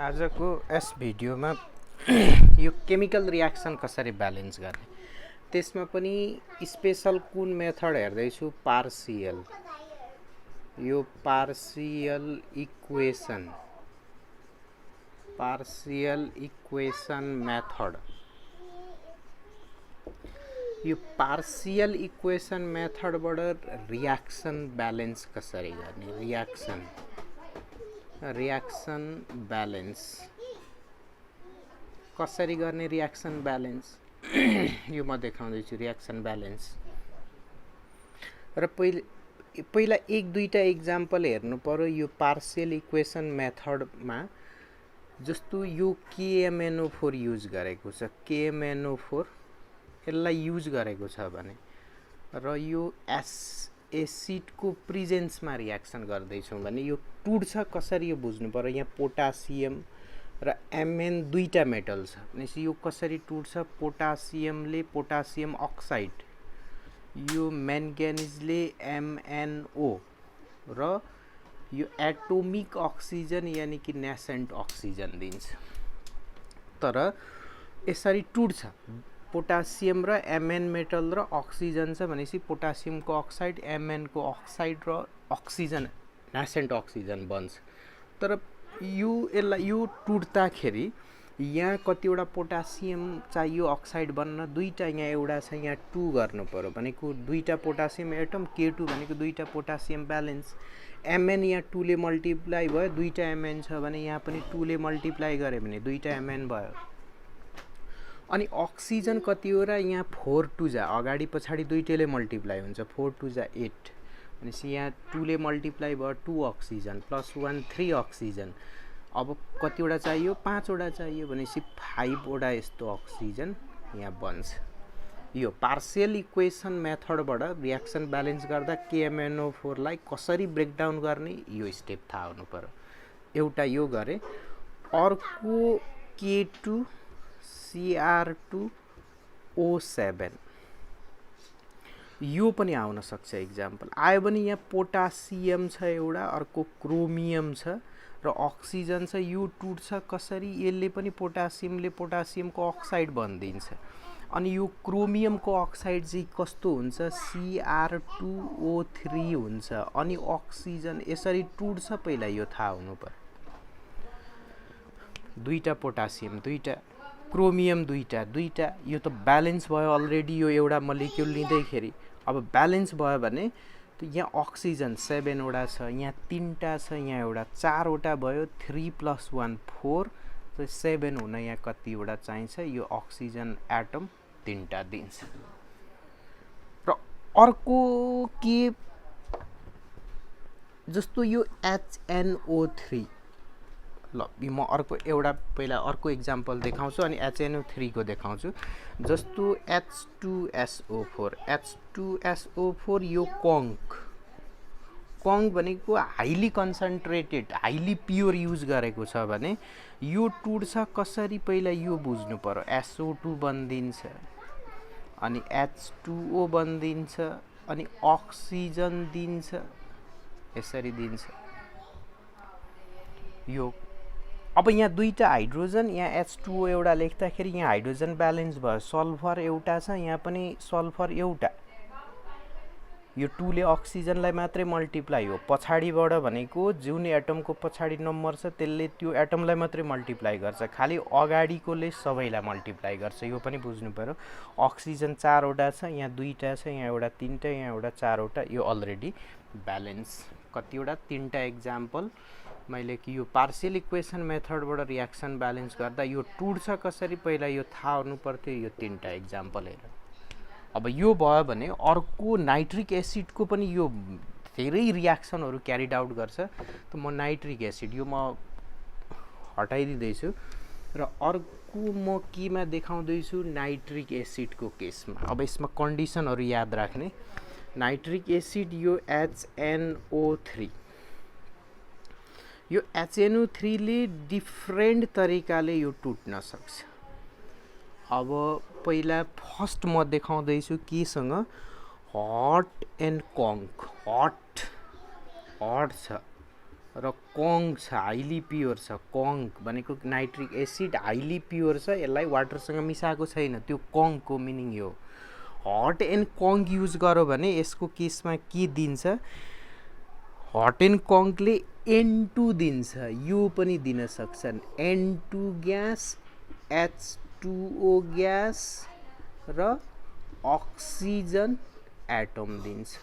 आजको यस भिडियोमा यो केमिकल रियाक्सन कसरी ब्यालेन्स गर्ने त्यसमा पनि स्पेशल कुन मेथड हेर्दैछु पार्शियल यो पार्शियल इक्वेसन मेथड यो पार्शियल इक्वेसन मेथडबाट रियाक्सन ब्यालेन्स कसरी गर्ने रियाक्सन ब्यालेन्स कसरी गर्ने रियाक्सन ब्यालेन्स यो म देखाउँदैछु रियाक्सन ब्यालेन्स र पहिला एक दुईटा एक्जाम्पल हेर्नु पर्यो यो पार्शियल इक्वेसन मेथडमा जस्तो यो KMnO4 युज गरेको छ KMnO4 यसलाई युज गरेको छ भने र यो एसिडको प्रेजेन्समा रियाक्सन गर्दैछौँ भने यो टुट्छ कसरी यो बुझ्नु पर्यो। यहाँ पोटासियम र Mn दुईटा मेटल छ भनेपछि यो कसरी टुट्छ पोटासियमले पोटासियम अक्साइड यो म्याङ्गानिजले MnO र यो एटोमिक अक्सिजन यानी कि नेसेन्ट अक्सिजन दिन्छ तर यसरी टुट्छ पोटासियम र Mn मेटल र अक्सिजन छ भनेपछि पोटासियमको अक्साइड Mn को अक्साइड र अक्सिजन नेसेन्ट अक्सिजन बन्छ तर यो टुट्दाखेरि यहाँ कतिवटा पोटासियम चाहियो अक्साइड बन्न दुईटा यहाँ एउटा छ यहाँ 2 गर्नु पर्यो भनेको दुईटा पोटासियम एटम K2 भनेको दुईटा पोटासियम ब्यालेन्स Mn यहाँ 2 ले मल्टिप्लाई भयो दुईटा Mn छ भने यहाँ पनि 2 ले मल्टिप्लाई गरे भने दुईटा Mn भयो अनि अक्सिजन कति हो र यहाँ 4 2 जा अगाडि पछाडि दुईटैले मल्टिप्लाई हुन्छ 4 2 जा 8 भनेपछि यहाँ 2 ले मल्टिप्लाई भयो 2 अक्सिजन प्लस 1 3 अक्सिजन अब कतिवटा चाहियो 5 वटा चाहियो भनेपछि 5 वटा यस्तो अक्सिजन यहाँ बन्छ। यो पार्शियल इक्वेसन मेथडबाट रियाक्सन ब्यालेन्स गर्दा KMnO4 लाई कसरी ब्रेकडाउन गर्ने यो स्टेप थाहा हुनु पर्यो। एउटा यो गरे अर्को K2 Cr2O7 यो पनि आउन सक्छ एक्जाम्पल आयो भने यहाँ पोटासियम छ एउटा अर्को क्रोमियम छ र अक्सिजन छ यो टुट्छ कसरी यसले पनि पोटासियमले पोटासियमको अक्साइड बनिदिन्छ अनि यो क्रोमियमको अक्साइड चाहिँ कस्तो हुन्छ Cr2O3 हुन्छ अनि अक्सिजन यसरी टुट्छ पहिला यो थाहा हुनु पर्यो। दुईटा पोटासियम दुईटा क्रोमियम दुईटा यो त ब्यालेन्स भयो अलरेडी यो एउटा मलिक्युल लिँदैखेरि अब ब्यालेन्स भयो भने त यहाँ अक्सिजन 7 वटा छ यहाँ 3टा छ यहाँ एउटा 4 वटा भयो 3 + 1 4 त 7 हुन यहाँ कतिवटा चाहिन्छ यो अक्सिजन एटम 3टा दिन्छ र अर्को के जस्तो यो HNO3 ल म अर्को एउटा पहिला अर्को एक्जाम्पल देखाउँछु अनि HNO3 को देखाउँछु जस्तो H2SO4 यो कङ्क भनेको highly concentrated highly pure use गरेको छ भने यो टुट्छ कसरी पहिला यो बुझ्नु पर्यो SO2 बन्दिन्छ अनि H2O बन्दिन्छ अनि अक्सिजन दिन्छ यसरी दिन्छ यो अब यहाँ दुईटा हाइड्रोजन यहाँ H2O एउटा लेख्दाखेरि यहाँ हाइड्रोजन ब्यालेन्स भयो सल्फर एउटा छ यहाँ पनि सल्फर एउटा यो 2 ले अक्सिजनलाई मात्रै मल्टिप्लाई हो पछाडिबाट भनेको जुन एटमको पछाडि नम्बर छ त्यसले त्यो एटमलाई मात्रै मल्टिप्लाई गर्छ खाली अगाडिकोले सबैलाई मल्टिप्लाई गर्छ यो पनि बुझ्नु पर्यो। अक्सिजन 4 वटा छ यहाँ दुईटा छ यहाँ एउटा 3टा यहाँ एउटा 4 वटा यो अलरेडी ब्यालेन्स कतिवटा 3टा एक्जाम्पल मैले कि यो पार्शियल इक्वेसन मेथडबाट रियाक्सन ब्यालेन्स गर्दा यो टुट्छ कसरी पहिला यो थाहा हुनु पर्थ्यो यो 3टा एक्जाम्पल हेर अब यो भयो भने अर्को नाइट्रिक एसिडको पनि यो धेरै रियाक्सनहरू क्यारिड आउट गर्छ त म नाइट्रिक एसिड यो म हटाइदिँदैछु र अर्को म केमा देखाउँदैछु नाइट्रिक एसिडको केसमा अब यसमा कन्डिसनहरू याद राख्ने नाइट्रिक एसिड यो HNO3 यो HNO3 ले डिफ्रेन्ट तरिकाले यो टुट्न सक्छ। अब पहिला फर्स्ट म देखाउँदैछु केसँग हट एन्ड कङ्क हट छ र कङ्क छ, हाइली प्योर छ। कङ्क भनेको नाइट्रिक एसिड हाइली प्योर छ, यसलाई वाटरसँग मिसाएको छैन, त्यो कङ्कको मिनिङ यो। हट एन्ड कङ्क युज गर्यो भने यसको केसमा के दिन्छ, हट एन्ड कङ्कले N2 दिन्छ, यो पनि दिन सक्छन्, N2 ग्यास, H2O ग्यास र अक्सिजन एटम दिन्छ।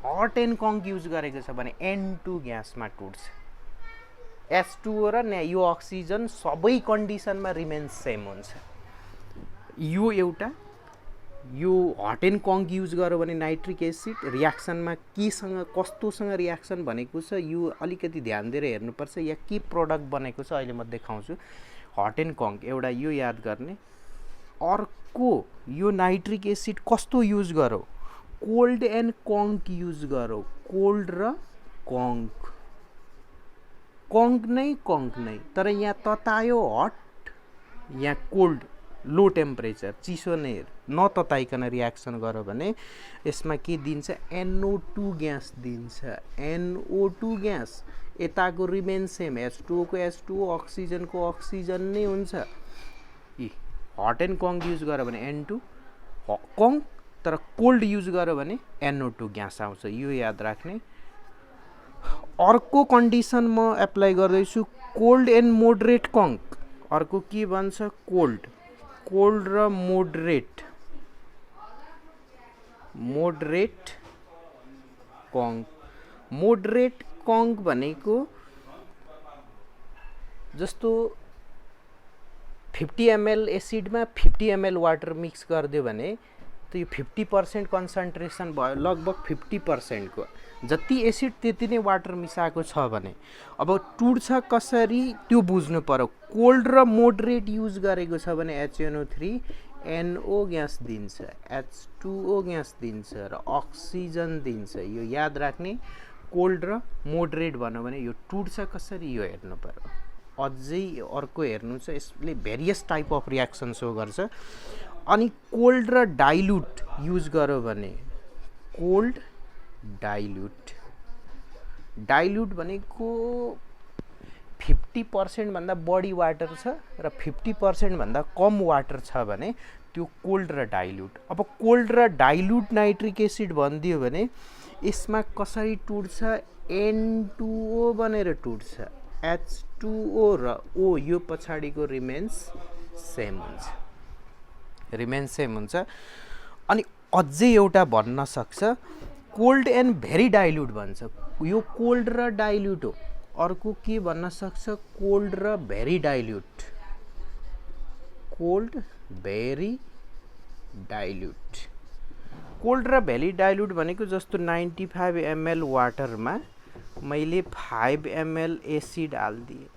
हट एन्ड कङ्क युज गरेको छ भने N2 ग्यासमा टुट्छ, H2O र यो अक्सिजन सबै कन्डिसनमा रिमेन्स सेम हुन्छ। यो एउटा, यो हट एन्ड कङ्क युज गर्यो भने नाइट्रिक एसिड रियाक्सनमा केसँग कस्तोसँग रियाक्सन भनेको छ यो अलिकति ध्यान दिएर हेर्नुपर्छ, या के प्रडक्ट बनेको छ अहिले म देखाउँछु। हट एन्ड कङ्क एउटा यो याद गर्ने। अर्को यो नाइट्रिक एसिड कस्तो युज गरौ, कोल्ड एन्ड कङ्क युज गरौ। कोल्ड र कङ्क, कङ्क नै तर यहाँ ततायो हट, यहाँ कोल्ड लो टेम्परेचर चिसो नै नतताइकन रियाक्सन गर्यो भने यसमा के दिन्छ, NO2 ग्यास दिन्छ। NO2 ग्यास यताको रिमेन सेम, H2O को H2O, अक्सिजनको अक्सिजन नै हुन्छ। हट एन्ड कङ्क युज गर्यो भने N2 कङ्क, तर कोल्ड युज गर्यो भने NO2 ग्यास आउँछ, यो याद राख्ने। अर्को कन्डिसन म एप्लाई गर्दैछु, कोल्ड एन्ड मोडरेट कङ्क। अर्को के भन्छ, कोल्ड र मोडरेट कङ्क। मोडरेट कङ्क भनेको जस्तो 50 ml एसिडमा 50 ml वाटर मिक्स गरिदियो भने त यो 50% कन्सन्ट्रेसन भयो, लगभग 50% को जति एसिड त्यति नै वाटर मिसाएको छ भने अब टुट्छ कसरी त्यो बुझ्नु पर्यो। कोल्ड र मोडरेट युज गरेको छ भने HNO3 NO ग्यास दिन्छ, H2O ग्यास दिन्छ र अक्सिजन दिन्छ, यो याद राख्ने। कोल्ड र मोडरेट भन्यो भने यो टुट्छ कसरी यो हेर्नु पर्यो। अझै अर्को हेर्नु छ, यसले various type of reaction so गर्छ। अनि कोल्ड र डाइल्युट युज गर्यो भने, कोल्ड डाइल्युट भनेको 50% भन्दा बढी वाटर छ र 50% भन्दा कम वाटर छ भने त्यो कोल्ड र डाइल्युट। अब कोल्ड र डाइल्युट नाइट्रिक एसिड भनिदियो भने यसमा कसरी टुट्छ, N2O बनेर टुट्छ, H2O र O यो पछाडिको रिमेन्स सेम हुन्छ। अनि अझै एउटा भन्न सक्छ, कोल्ड एन्ड भेरी डाइल्युट भन्छ, यो कोल्ड र डाइल्युट हो। अर्को के भन्न सक्छ, कोल्ड र very dilute, cold very dilute. Cold र भेरी डाइल्युट भनेको जस्तो 95 ml वाटरमा मैले 5 ml एसिड हालिदिएँ,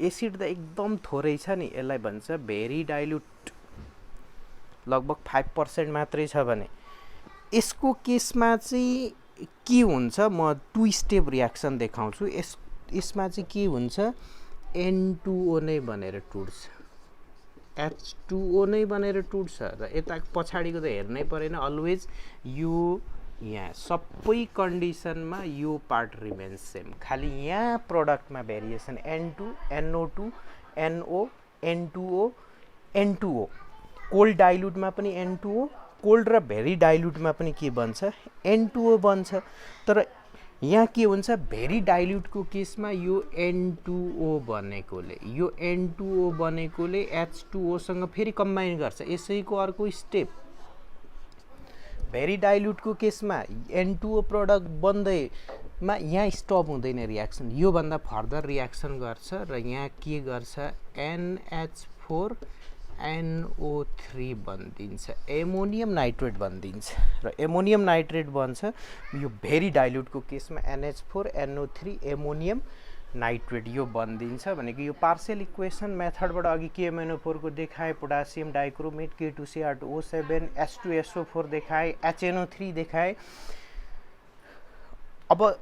एसिड त एकदम थोरै छ नि, यसलाई भन्छ भेरी डाइल्युट, लगभग 5% मात्रै छ भने। यसको केसमा चाहिँ के हुन्छ, म 2 स्टेप रियाक्सन देखाउँछु। यसमा चाहिँ के हुन्छ, N2O नै बनेर टुट्छ, H2O नै बनेर टुट्छ र यता पछाडिको त हेर्नै परेन, अलवेज यो यहाँ सबै कन्डिसनमा यो पार्ट रिमेन्स सेम, खालि यहाँ प्रडक्टमा variation, N2 NO2 NO N2O N2O। Cold डाइल्युटमा पनि N2O, कोल्ड र भेरी डाइल्युटमा पनि के बन्छ, N2O बन्छ। तर यहाँ के हुन्छ, भेरी डाइल्युटको केसमा यो N2O बनेकोले H2O सँग फेरि कम्बाइन गर्छ, यसैको अर्को स्टेप। भेरी डाइल्युटको केसमा N2O प्रडक्ट बन्दैमा यहाँ स्टप हुँदैन रियाक्सन, यो भन्दा फर्दर रियाक्सन गर्छ र यहाँ के गर्छ, NH4 NO3 बनिदिन्छ, एमोनियम नाइट्रेट बनिदिन्छ र एमोनियम नाइट्रेट बन्छ। यो भेरी डाइल्युटको केसमा NH4 NO3 एमोनियम नाइट्रेट यो बनिदिन्छ भनेको यो पार्शियल इक्वेसन मेथडबाट अघि KMNO4 को देखाए, पोटासियम डाइक्रोमेट K2CR2O7 H2SO4 देखाए, HNO3 देखाए। अब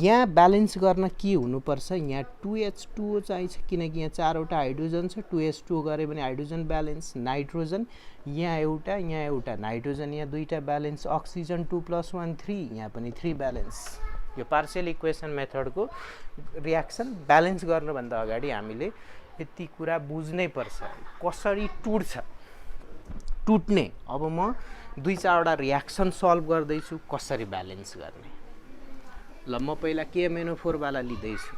यहाँ ब्यालेन्स गर्न के हुनुपर्छ, यहाँ 2H2O चाहिन्छ किनकि यहाँ 4वटा हाइड्रोजन छ, 2H2O गऱ्यो भने हाइड्रोजन ब्यालेन्स, नाइट्रोजन यहाँ एउटा नाइट्रोजन यहाँ 2टा ब्यालेन्स, अक्सिजन 2 + 1 3, यहाँ पनि 3 ब्यालेन्स। यो पार्शियल इक्वेसन मेथडको रियाक्सन ब्यालेन्स गर्नुभन्दा अगाडि हामीले यति कुरा बुझ्नै पर्छ कसरी टुट्ने। अब म 2-4 वटा रियाक्सन सल्भ गर्दैछु कसरी ब्यालेन्स गर्ने। ल म पहिला KMnO4 वाला लिँदैछु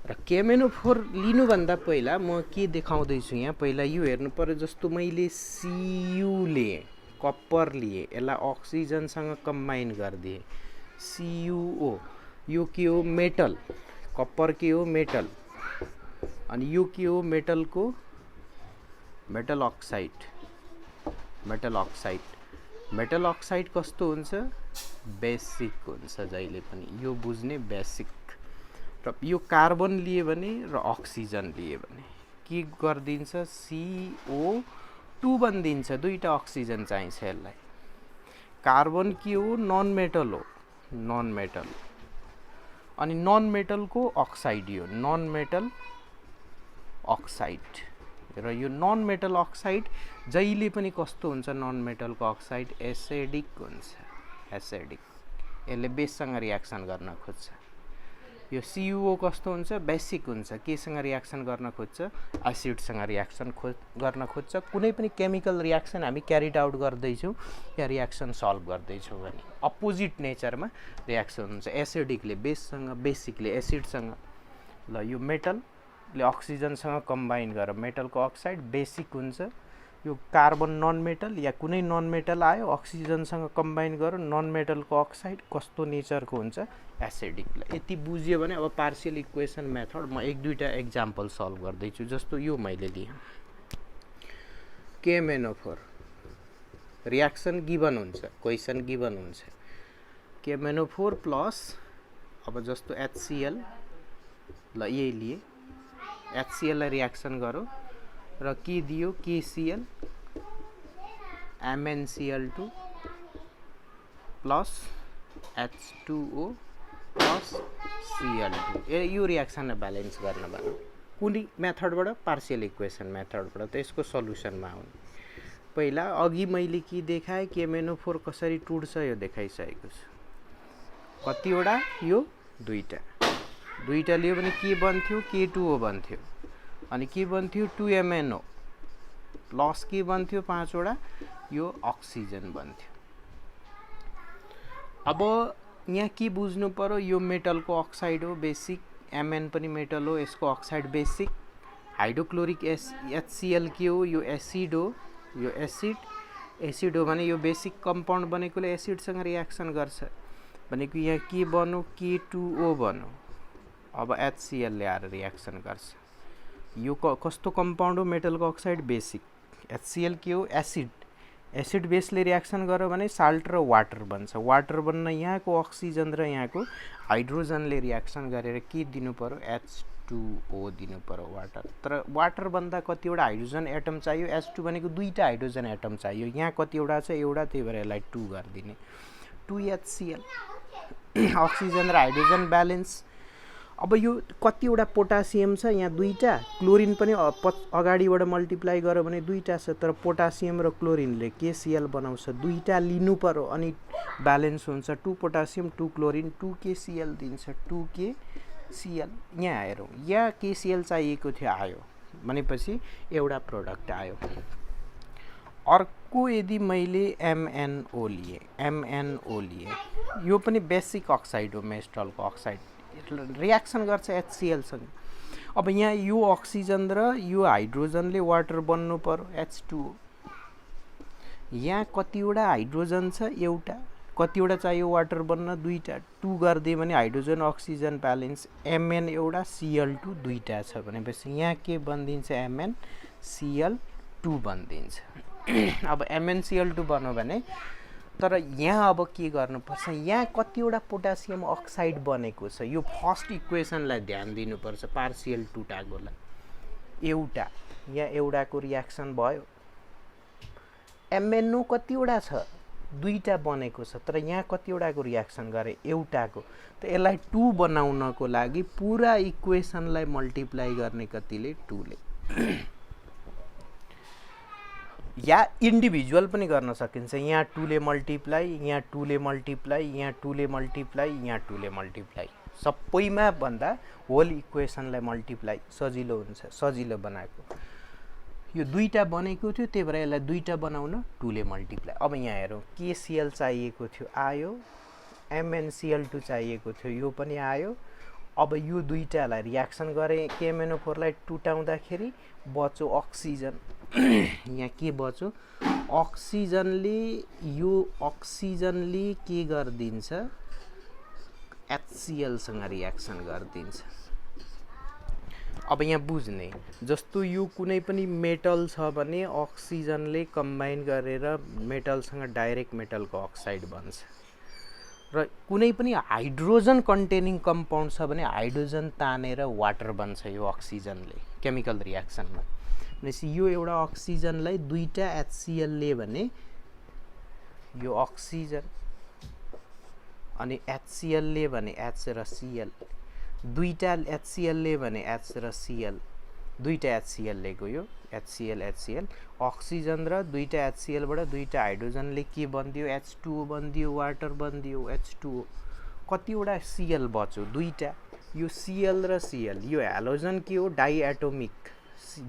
र KMnO4 लिनुभन्दा पहिला म के देखाउँदैछु यहाँ पहिला यो हेर्नु पर्यो। जस्तो मैले Cu लिएँ, कप्पर लिएँ, यसलाई अक्सिजनसँग कम्बाइन गरिदिएँ, CuO, यो के हो मेटल, कप्पर के हो मेटल, अनि यो के हो मेटलको मेटल अक्साइड कस्तो हुन्छ बेसिक हुन्छ जहिले पनि, यो बुझ्ने बेसिक। र यो कार्बन लिए भने र अक्सिजन लिए भने के गरिदिन्छ CO2 बनिदिन्छ, 2टा अक्सिजन चाहिन्छ यसलाई। कार्बन के हो नन मेटल हो, नन मेटल, अनि नन मेटलको अक्साइड यो नन मेटल अक्साइड। र यो नन मेटल अक्साइड जहिले पनि कस्तो हुन्छ नन मेटलको अक्साइड एसिडिक हुन्छ, एसिडिक, यसले बेससँग रियाक्सन गर्न खोज्छ। यो CuO कस्तो हुन्छ बेसिक हुन्छ, केसँग रियाक्सन गर्न खोज्छ एसिडसँग रियाक्सन गर्न खोज्छ। कुनै पनि केमिकल रियाक्सन हामी क्यारिड आउट गर्दैछौँ या रियाक्सन सल्भ गर्दैछौँ भने अपोजिट नेचरमा रियाक्सन हुन्छ, एसिडिकले बेससँग, बेसिकले एसिडसँग। ल यो मेटलले अक्सिजनसँग कम्बाइन गरेर मेटलको अक्साइड बेसिक हुन्छ। यो कार्बन नन मेटल या कुनै नन मेटल आयो अक्सिजनसँग कम्बाइन गरेर नन मेटलको अक्साइड कस्तो नेचरको हुन्छ एसिडिक। यति बुझ्यो भने अब पार्शियल इक्वेसन मेथड म 1-2टा एक्जाम्पल सल्भ गर्दैछु। जस्तो यो मैले लिएँ KMnO4 रियाक्सन गिभन हुन्छ, क्वेसन गिभन हुन्छ KMnO4 प्लस अब जस्तो HCl, ल यही लिए HCl लाई रियाक्सन गरौँ र के दियो KCl MnCl2 plus H2O plus Cl2। यो रियाक्सनलाई ब्यालेन्स गर्न भनौँ कुनै मेथडबाट, पार्शियल इक्वेसन मेथडबाट। त यसको सल्युसनमा आउने पहिला अघि मैले के देखाएँ KMnO4 कसरी टुट्छ यो देखाइसकेको छु। कतिवटा यो 2टा लियो भने के बन्थ्यो K2O बन्थ्यो, अनि के बन्थ्यो 2MnO प्लस के बन्थ्यो 5 वटा यो अक्सिजन बन्थ्यो। अब यहाँ के बुझ्नु पर्यो, यो मेटलको अक्साइड हो बेसिक, Mn पनि मेटल हो, यसको अक्साइड बेसिक। हाइड्रोक्लोरिक HCl के हो यो एसिड हो, यो एसिड हो भने यो बेसिक कम्पाउन्ड बनेकोले एसिडसँग रियाक्सन गर्छ भनेको यहाँ के बन्यो K2O बन्यो। अब HCl ल्याएर रियाक्सन गर्छ, यो कस्तो कम्पाउन्ड हो मेटलको अक्साइड बेसिक। HCl के हो एसिड बेसले रियाक्सन गर्यो भने साल्ट र वाटर बन्छ, वाटर बन्न यहाँको अक्सिजन र यहाँको हाइड्रोजनले रियाक्सन गरेर के दिनु पर्यो H2O दिनु पर्यो वाटर। तर वाटर बन्दा कतिवटा हाइड्रोजन एटम चाहियो, H2 भनेको 2टा हाइड्रोजन एटम चाहियो, यहाँ कतिवटा छ एउटा, त्यही भएर यसलाई 2 गरिदिने 2HCl अक्सिजन र हाइड्रोजन ब्यालेन्स। अब यो कतिवटा पोटासियम छ यहाँ 2टा, क्लोरिन पनि अगाडिबाट मल्टिप्लाई गर्यो भने 2टा छ, तर पोटासियम र क्लोरिनले KCl बनाउँछ, 2टा लिनु पर्यो अनि ब्यालेन्स हुन्छ 2 पोटासियम 2 क्लोरिन 2 KCl दिन्छ, 2 KCl। यहाँ हेरौँ यहाँ KCl चाहिएको थियो आयो भनेपछि एउटा प्रोडक्ट आयो। अर्को यदि मैले MnO लिएँ, यो पनि बेसिक अक्साइड हो, मेटलको अक्साइड, रियाक्सन गर्छ HCl सँग। अब यहाँ यो अक्सिजन र यो हाइड्रोजनले वाटर बन्नु पर्यो H2O। यहाँ कतिवटा हाइड्रोजन छ एउटा, कतिवटा चाहियो वाटर बन्न 2टा, 2 गरिदियो भने हाइड्रोजन अक्सिजन ब्यालेन्स। Mn एउटा Cl2 2टा छ भनेपछि यहाँ के बनिदिन्छ MnCl2 बनिदिन्छ। अब MnCl2 बन्यो भने तर यहाँ अब के गर्नुपर्छ, यहाँ कतिवटा पोटासियम अक्साइड बनेको छ, यो फर्स्ट इक्वेसनलाई ध्यान दिनुपर्छ पार्शियल टुटाकोलाई। एउटा यहाँ एउटाको रियाक्सन भयो, MnO कतिवटा छ 2टा बनेको छ, तर यहाँ कतिवटाको रियाक्सन गरे एउटाको। त यसलाई 2 बनाउनको लागि पुरा इक्वेसनलाई मल्टिप्लाई गर्ने कतिले 2 ले। या इन्डिभिजुअल पनि गर्न सकिन्छ। यहाँ 2 ले मल्टिप्लाई, यहाँ 2 ले मल्टिप्लाई, यहाँ 2 ले मल्टिप्लाई, यहाँ 2 ले मल्टिप्लाई, सबैमा भन्दा होल इक्वेसनलाई मल्टिप्लाई सजिलो हुन्छ, सजिलो बनाएको। यो दुईटा बनेको थियो, त्यही भएर यसलाई दुईटा बनाउन 2 ले मल्टिप्लाई। अब यहाँ हेरौँ, KCl चाहिएको थियो आयो, MnCl2 चाहिएको थियो यो पनि आयो। अब यो दुईटालाई रियाक्सन गरे KMnO4 लाई टुटाउँदाखेरि बच्यो अक्सिजन। यहाँ के बच्यो, अक्सिजनले यो अक्सिजनले के गर्दिन्छ, HCl सँग रियाक्सन गर्दिन्छ। अब यहाँ बुझ्ने, जस्तो यो कुनै पनि मेटल छ भने अक्सिजनले कम्बाइन गरेर मेटलसँग डाइरेक्ट मेटलको अक्साइड बन्छ, र कुनै पनि हाइड्रोजन कन्टेनिङ कम्पाउन्ड छ भने हाइड्रोजन तानेर वाटर बन्छ यो अक्सिजनले केमिकल रियाक्सनमा। भनेपछि यो एउटा अक्सिजनलाई दुईटा HCl ले भने यो अक्सिजन, अनि HCl ले भने H र Cl, दुईटा HCl ले भने H र Cl, दुईटा HCl ले गयो HCl अक्सिजन र दुईटा HCl बाट दुईटा हाइड्रोजनले के बन्दियो, H2O बन्दियो, वाटर बन्दियो H2O। कतिवटा Cl बच्यो, दुईटा। यो Cl र Cl, यो हेलोजन के हो, डाइएटोमिक,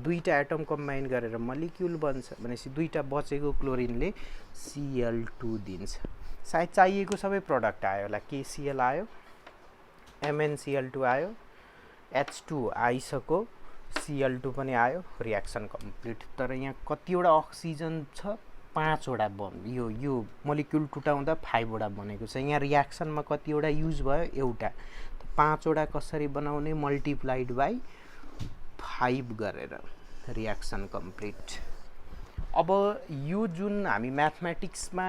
दुईटा एटम कम्बाइन गरेर मलिक्युल बन्छ। भनेपछि दुईटा बचेको क्लोरिनले Cl2 दिन्छ। सायद चाहिएको सबै प्रडक्ट आयो होला, KCl आयो, MnCl2 आयो, H2 आइसक्यो, Cl2 पनि आयो, रियाक्सन कम्प्लिट। तर यहाँ कतिवटा अक्सिजन छ, 5 वटा यो मोलिक्युल टुटाउँदा 5 वटा बनेको छ। यहाँ रियाक्सनमा कतिवटा युज भयो, एउटा। 5 वटा कसरी बनाउने, मल्टिप्लाइड बाइ 5 गरेर रियाक्सन कम्प्लिट। अब यो जुन हामी म्याथमेटिक्समा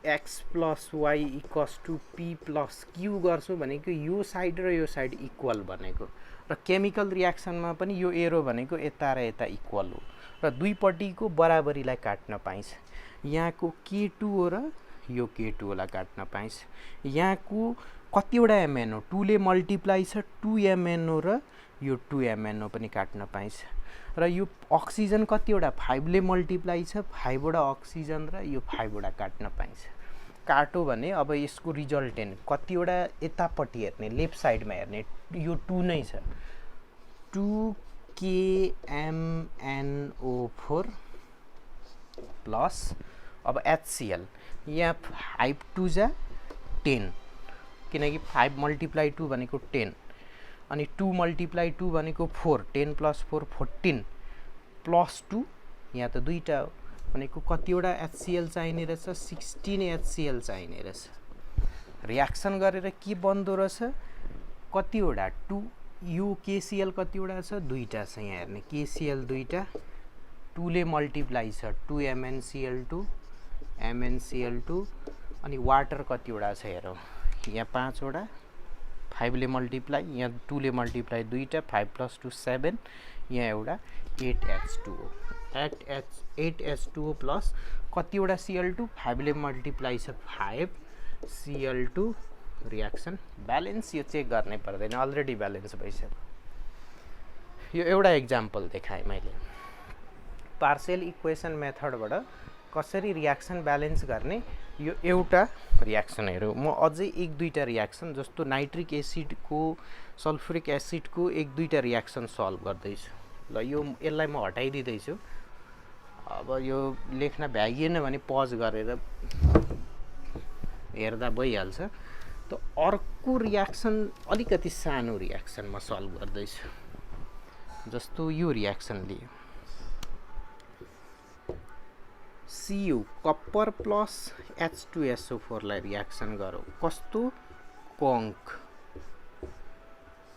x + y = p + q गर्छौं भनेको यो साइड र यो साइड इक्वल भनेको, र केमिकल रियाक्सनमा पनि यो एरो भनेको यता र यता इक्वल हो, र दुईपट्टिको बराबरीलाई काट्न पाइन्छ। यहाँको K2 हो र यो K2 लाई काट्न पाइन्छ। यहाँको कतिवटा MnO, 2 ले मल्टिप्लाई छ, 2 MnO र यो 2 MnO पनि काट्न पाइन्छ। र यो अक्सिजन कतिवटा, 5 ले मल्टिप्लाई छ, 5 वटा अक्सिजन र यो 5 वटा काट्न पाइन्छ। काटो भने अब यसको रिजल्टेन्ट कतिवटा यतापट्टि हेर्ने, लेफ्ट साइडमा हेर्ने, यो 2 नै छ, 2 KMnO4 प्लस अब HCl, यहाँ 5 2 जा 10, किनकि 5 मल्टिप्लाई 2 भनेको 10, अनि 2 मल्टिप्लाई 2 भनेको 4, 10 + 4 14 प्लस 2, यहाँ त दुईटा हो भनेको कतिवटा HCl चाहिने रहेछ, 16 HCl चाहिने रहेछ। रियाक्सन गरेर के बन्दो रहेछ, कतिवटा 2, यो KCl कतिवटा छ, दुईटा छ। यहाँ हेर्ने KCl दुईटा, 2 ले मल्टिप्लाई छ, 2 MnCl2 अनि वाटर कतिवटा छ हेरौँ, यहाँ 5 वटा, 5 ले मल्टिप्लाई, यहाँ 2 ले मल्टिप्लाई दुईटा, 5 + 2 7, यहाँ एउटा 8H2O, 8H2O प्लस कतिवटा Cl2, 5 ले मल्टिप्लाई छ 5 Cl2, रियाक्सन ब्यालेन्स। यो चेक गर्ने पर्दैन, अलरेडी ब्यालेन्स भइसक्यो। यो एउटा एक्जाम्पल देखाएँ मैले। पार्शियल इक्वेसन मेथडबाट कसरी रियाक्सन ब्यालेन्स गर्ने, यो एउटा रियाक्सनहरू। म अझै 1-2टा रियाक्सन, जस्तो नाइट्रिक एसिडको सल्फ्युरिक एसिडको 1-2टा रियाक्सन सल्भ गर्दैछु। ल यो यसलाई म हटाइदिँदैछु। अब यो लेख्न भ्याइएन भने पज गरेर हेर्दा भइहाल्छ। त अर्को रियाक्सन अलिकति सानो रियाक्सन म सल्भ गर्दैछु, जस्तो यो रियाक्सन लियो, Cu कपर प्लस H2SO4 लाई रियाक्सन गरौँ। कस्तो,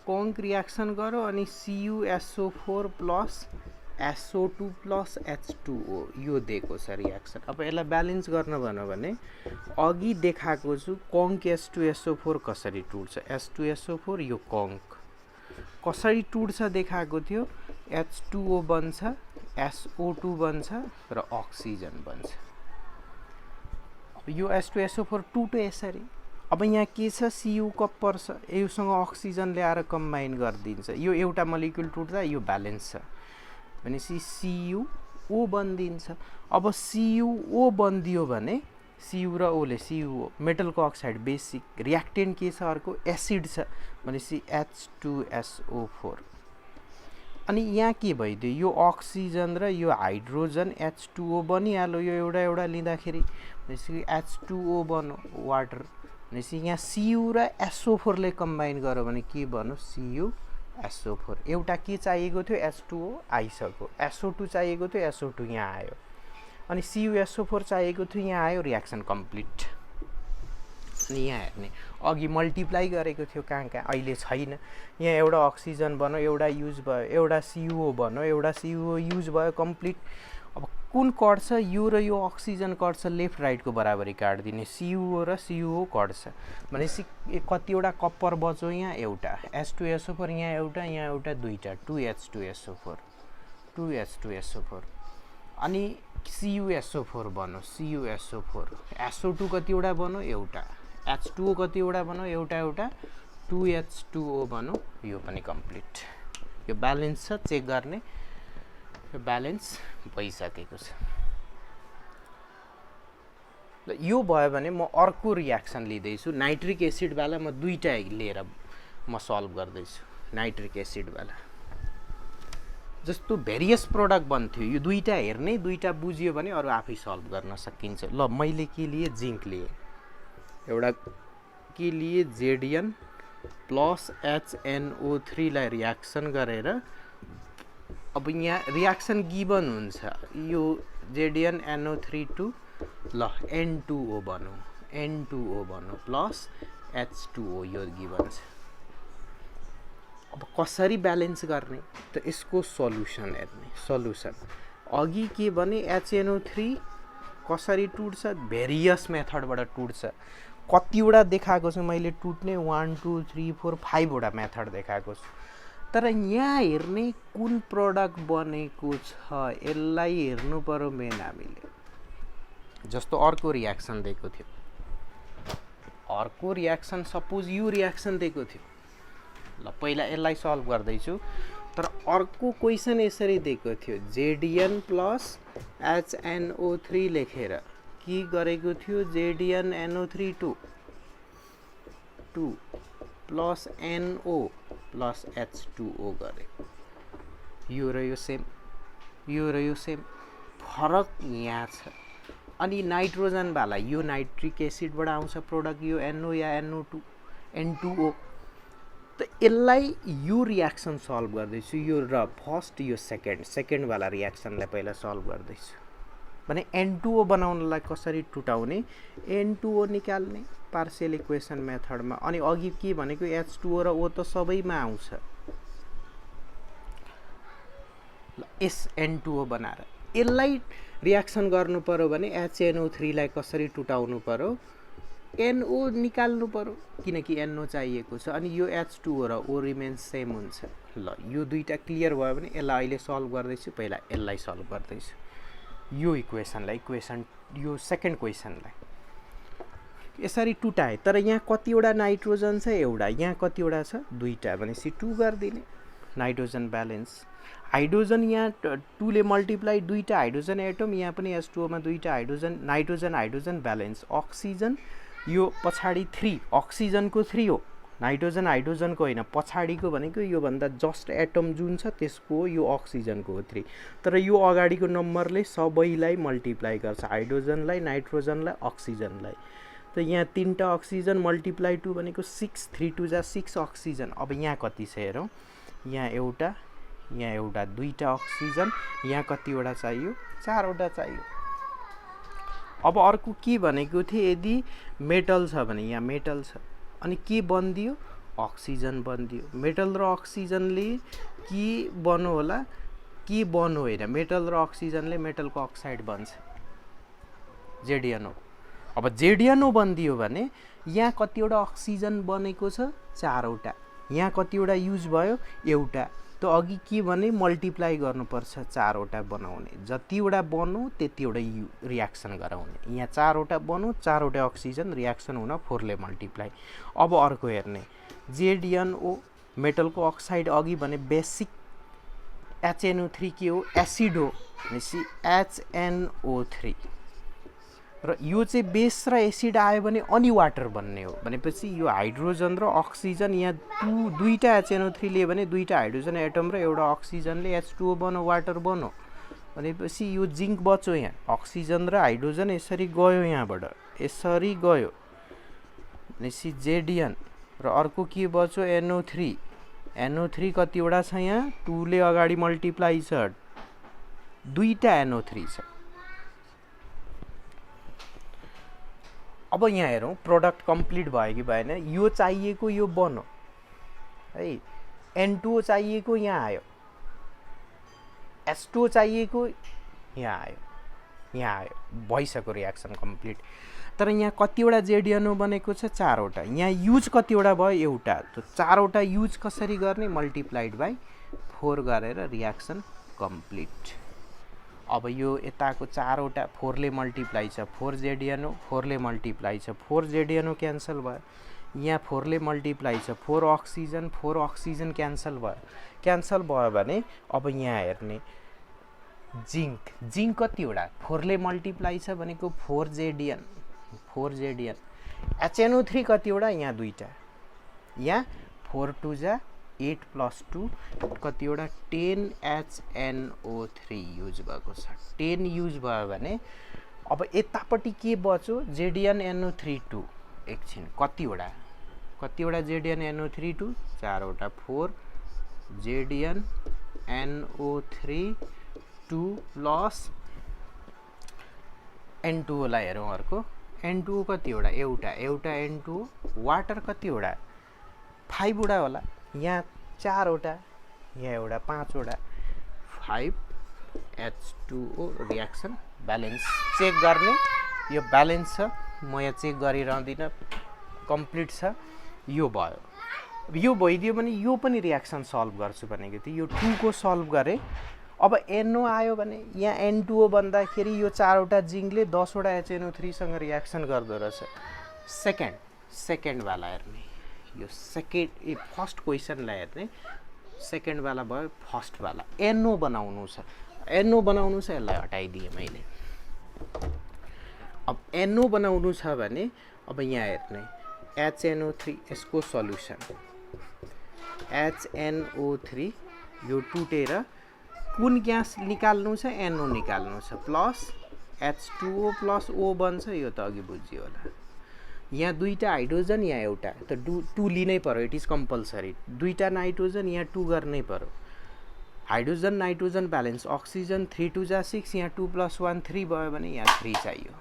कङ्क रियाक्सन गरौँ, अनि CuSO4 plus SO2 plus H2O यो दिएको छ रियाक्सन। अब यसलाई ब्यालेन्स गर्न भन्यो भने अघि देखाएको छु कङ्क H2SO4 कसरी टुट्छ, H2SO4 यो कङ्क कसरी टुट्छ देखाएको थियो, H2O बन्छ, SO2 बन्छ र अक्सिजन बन्छ। यो H2SO4 टुट्यो यसरी। अब यहाँ के छ, Cu कपर छ, योसँग अक्सिजन ल्याएर कम्बाइन गरिदिन्छ, यो एउटा मोलिक्युल टुट्दा यो ब्यालेन्स छ। भनेपछि CuO बनिदिन्छ। अब CuO बनिदियो भने Cu र O ले CuO मेटलको अक्साइड बेसिक रियाक्टेन्ट के छ अर्को एसिड छ भनेपछि H2SO4 अनि यहाँ के भइदियो यो अक्सिजन र यो हाइड्रोजन H2O बनिहाल्यो यो एउटा लिँदाखेरि भनेपछि H2O बन्यो वाटर भनेपछि यहाँ Cu र SO4 ले कम्बाइन गर्यो भने के बन्यो CuSO4 एउटा के चाहिएको थियो H2O आइसक्यो SO2 चाहिएको थियो SO2 यहाँ आयो अनि CuSO4 चाहिएको थियो यहाँ आयो रियाक्सन कम्प्लिट। अनि यहाँ हेर्ने अघि मल्टिप्लाई गरेको थियो कहाँ अहिले छैन यहाँ एउटा अक्सिजन बन्यो एउटा युज भयो एउटा CuO बन्यो एउटा CuO युज भयो कम्प्लिट। अब कुन कट्छ यो र यो अक्सिजन कट्छ लेफ्ट राइटको बराबरी काट्दिने CuO र CuO कट्छ भनेपछि कतिवटा कप्पर बच्यो यहाँ एउटा H2SO4 यहाँ एउटा दुईटा 2H2SO4 अनि CuSO4 बन्यो CuSO4 SO2 कतिवटा बन्यो एउटा H2O कतिवटा बन्यो एउटा 2H2O बन्यो यो पनि कम्प्लिट। यो ब्यालेन्स छ चेक गर्ने यो ब्यालेन्स भइसकेको छ। ल यो भयो भने म अर्को रियाक्सन लिँदैछु नाइट्रिक एसिड वाला म दुईटा लिएर म सल्भ गर्दैछु नाइट्रिक एसिड वाला जस्तो भेरियस प्रोडक्ट बन्थ्यो यो दुईटा हेर्ने दुईटा बुझियो भने अरु आफै सल्भ गर्न सकिन्छ। ल मैले के लिए जिंक लिए एउटा के लिए Zn प्लस HNO3 लाई रियाक्सन गरेर अब यहाँ रियाक्सन गिवन हुन्छ यो ZnNO3 टु ल N2O बन्यो प्लस H2O यो गिवन छ। अब कसरी ब्यालेन्स गर्ने त यसको सल्युसन हेर्ने सल्युसन अघि के भने HNO3 कसरी टुट्छ भेरियस मेथडबाट टुट्छ कतिवटा देखाएको छु मैले टुट्ने 1 2 3 4 5 वटा मेथड देखाएको छु तर यहाँ हेर्ने कुन प्रोडक्ट बनेको छ यसलाई हेर्नु पर्यो मेन हामीले। जस्तो अर्को रियाक्सन दिएको थियो अर्को रियाक्सन सपोज यो रियाक्सन दिएको थियो ल पहिला यसलाई सल्भ गर्दैछु तर अर्को क्वेशन यसरी दिएको थियो Zn प्लस HNO3 लेखेर के गरेको थियो ZnNO3 2 plus NO plus H2O गरेको यो र यो सेम फरक यहाँ छ। अनि नाइट्रोजन वाला यो नाइट्रिक एसिडबाट आउँछ प्रोडक्ट यो NO या NO2 N2O त यसलाई यो रियाक्सन सल्भ गर्दैछु यो र फर्स्ट यो सेकेन्ड वाला रियाक्सनलाई पहिला सल्भ गर्दैछु भने N2O बनाउनलाई कसरी टुटाउने N2O निकाल्ने पार्शियल इक्वेसन मेथडमा अनि अघि के भनेको H2O र O त सबैमा आउँछ ल एस N2O बनाएर यसलाई रियाक्सन गर्नु पर्यो भने HNO3 लाई कसरी टुटाउनु पर्यो NO निकाल्नु पर्यो किनकि NO चाहिएको छ अनि यो H2O र O रिमेन्स सेम हुन्छ। ल यो दुईटा क्लियर भयो भने यसलाई अहिले सल्भ गर्दैछु पहिला यसलाई सल्भ गर्दैछु यो इक्वेसनलाई यो सेकेन्ड क्वेसनलाई यसरी टुटाए तर यहाँ कतिवटा नाइट्रोजन छ एउटा यहाँ कतिवटा छ दुईटा भनेपछि 2 गर्दिने नाइट्रोजन ब्यालेन्स हाइड्रोजन यहाँ 2 ले मल्टिप्लाई दुईटा हाइड्रोजन एटम यहाँ पनि H2O मा दुईटा हाइड्रोजन नाइट्रोजन ब्यालेन्स अक्सिजन यो पछाडी 3 अक्सिजनको 3 हो हाइड्रोजनको होइन पछाडीको भनेको यो भन्दा जस्ट एटम जुन छ त्यसको हो यो अक्सिजनको हो 3 तर यो अगाडिको नम्बरले सबैलाई मल्टिप्लाई गर्छ हाइड्रोजनलाई नाइट्रोजनलाई अक्सिजनलाई त यहाँ 3टा अक्सिजन मल्टिप्लाई 2 भनेको 6 3 2 जा 6 अक्सिजन। अब यहाँ कति छ हेरौँ यहाँ एउटा दुईटा अक्सिजन यहाँ कतिवटा चाहियो 4 वटा चाहियो। अब अर्को के भनेको थिए यदि मेटल छ भने यहाँ मेटल छ अनि के बन्दियो अक्सिजन बन्दियो मेटल र अक्सिजनले के बन्यो होला के बन्यो होइन मेटल र अक्सिजनले मेटलको अक्साइड बन्छ ZnO। अब ZnO बन्दियो भने यहाँ कतिवटा अक्सिजन बनेको छ 4 वटा यहाँ कतिवटा युज भयो एउटा त अघि के भने मल्टिप्लाई गर्नुपर्छ 4 वटा बनाउने जतिवटा बन्यो त्यतिवटा रियाक्सन गराउने यहाँ 4 वटा बन्यो 4 वटा अक्सिजन रियाक्सन हुन 4 ले मल्टिप्लाई। अब अर्को हेर्ने ZnO मेटलको अक्साइड अघि भने बेसिक HNO3 के हो एसिड हो भनेपछि HNO3 र यो चाहिँ बेस र एसिड आयो भने अनि वाटर बन्ने हो भनेपछि यो हाइड्रोजन र अक्सिजन यहाँ दुईटा HNO3 लिए भने दुईटा हाइड्रोजन एटम र एउटा अक्सिजनले H2O बनो वाटर बनो भनेपछि यो जिंक बच्यो यहाँ अक्सिजन र हाइड्रोजन यसरी गयो यहाँबाट यसरी गयो भनेपछि जेडियन र अर्को के बच्यो NO3 कतिवटा छ यहाँ 2 ले अगाडि मल्टिप्लाई छ दुईटा NO3 छ। अब यहाँ हेरौँ प्रोडक्ट कम्प्लिट भयो कि भएन यो चाहिएको यो बन्यो है N2O चाहिएको यहाँ आयो H2O चाहिएको यहाँ आयो भइसक्यो रियाक्सन कम्प्लिट। तर यहाँ कतिवटा जेडिएनओ बनेको छ 4 वटा यहाँ युज कतिवटा भयो एउटा त 4 वटा युज कसरी गर्ने मल्टिप्लाइड बाइ 4 गरेर रियाक्सन कम्प्लिट। अब यो यताको 4 वटा 4 ले मल्टिप्लाई छ 4 जेडिएनओ 4 ले मल्टिप्लाई छ 4 जेडिएनओ क्यान्सल भयो यहाँ 4 ले मल्टिप्लाई छ 4 अक्सिजन क्यान्सल भयो भने अब यहाँ हेर्ने जिंक कतिवटा 4 ले मल्टिप्लाई छ भनेको 4 जेडिएन HNO3 कतिवटा यहाँ दुईटा यहाँ 4 2 जा 8 + 2 कतिवटा 10 HNO3 युज भएको छ 10 युज भयो भने अब यतापट्टि के बच्यो जेडिएन NO3 2 एकछिन कतिवटा जेडिएन NO3 2 4 वटा 4 जेडिएन NO3 2 प्लस N2O लाई हेरौँ अर्को N2O कतिवटा एउटा N2O वाटर कतिवटा 5 वटा होला यहाँ 4 वटा यहाँ एउटा 5 वटा 5 H2O रियाक्सन ब्यालेन्स चेक गर्ने यो ब्यालेन्स छ म यहाँ चेक गरिरहदिन कम्प्लिट छ यो भयो यो भइदियो भने यो पनि रियाक्सन सल्भ गर्छु भनेको थिए यो 2 को सल्भ गरे अब NO आयो भने यहाँ N2O भन्दाखेरि यो 4 वटा जिंकले 10 वटा HNO3 सँग रियाक्सन गर्दो रहेछ। सेकेन्ड वाला हेर्ने यो फर्स्ट क्वेशनलाई हेर्ने सेकेन्ड वाला भयो फर्स्ट वाला NO बनाउनु छ यसलाई हटाइदिए मैले। अब NO बनाउनु छ भने अब यहाँ हेर्ने HNO3 यसको सल्युसन HNO3 यो टुटेर कुन ग्यास निकाल्नु छ NO निकाल्नु छ प्लस H2O प्लस O बन्छ यो त अघि बुझियो होला यहाँ दुईटा हाइड्रोजन यहाँ एउटा त 2 लिनै पर्यो इट इज कम्पलसरी दुईटा नाइट्रोजन यहाँ 2 गर्नै पर्यो हाइड्रोजन नाइट्रोजन ब्यालेन्स अक्सिजन 3 2 जा 6 यहाँ 2 + 1 3 भयो भने यहाँ 3 चाहियो।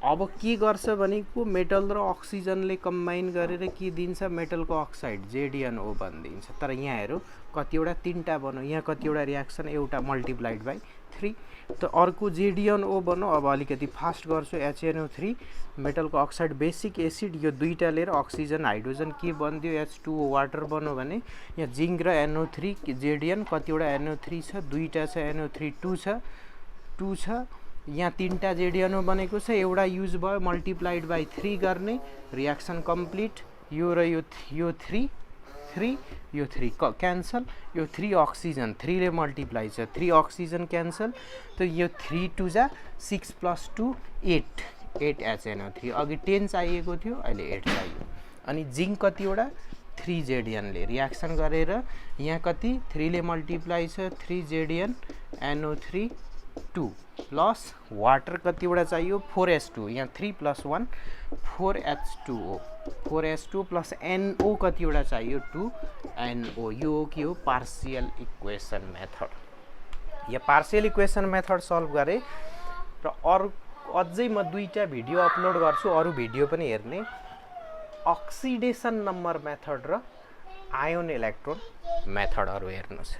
अब के गर्छ भनेको मेटल र अक्सिजनले कम्बाइन गरेर के दिन्छ मेटलको अक्साइड जेडिएनओ बनिदिन्छ। तर यहाँ हेरौँ कतिवटा 3टा बन्यो यहाँ कतिवटा रियाक्सन एउटा मल्टिप्लाइड बाइ 3 त अर्को जेडिएनओ बन्यो। अब अलिकति फास्ट गर्छु HNO3 मेटलको अक्साइड बेसिक एसिड यो दुईटा लिएर अक्सिजन हाइड्रोजन के बनिदियो H2O वाटर बन्यो भने यहाँ जिंक र NO3 जेडिएन कतिवटा NO3 छ दुईटा छ NO3 2 छ यहाँ 3टा जेडिएनओ बनेको छ एउटा युज भयो मल्टिप्लाइड बाइ 3 गर्ने रियाक्सन कम्प्लिट यो र यो 3 क्यान्सल यो 3 अक्सिजन 3 ले मल्टिप्लाई छ 3 अक्सिजन क्यान्सल त यो 3 2 जा 6 + 2 8 HNO3 अघि 10 चाहिएको थियो अहिले 8 चाहियो। अनि जिंक कतिवटा 3 जेडिएनले रियाक्सन गरेर यहाँ कति 3 ले मल्टिप्लाई छ 3 जेडिएन NO3 2 प्लस वाटर कतिवटा चाहियो 4H2 यहाँ 3 + 1 4H2O प्लस NO कतिवटा चाहियो 2NO यो के हो पार्शियल इक्वेसन मेथड। यो पार्शियल इक्वेसन मेथड सल्भ गरे र अझै म दुईटा भिडियो अपलोड गर्छु अरु भिडियो पनि हेर्ने अक्सिडेसन नम्बर मेथड र आयोन इलेक्ट्रोन मेथडहरु हेर्नुस्।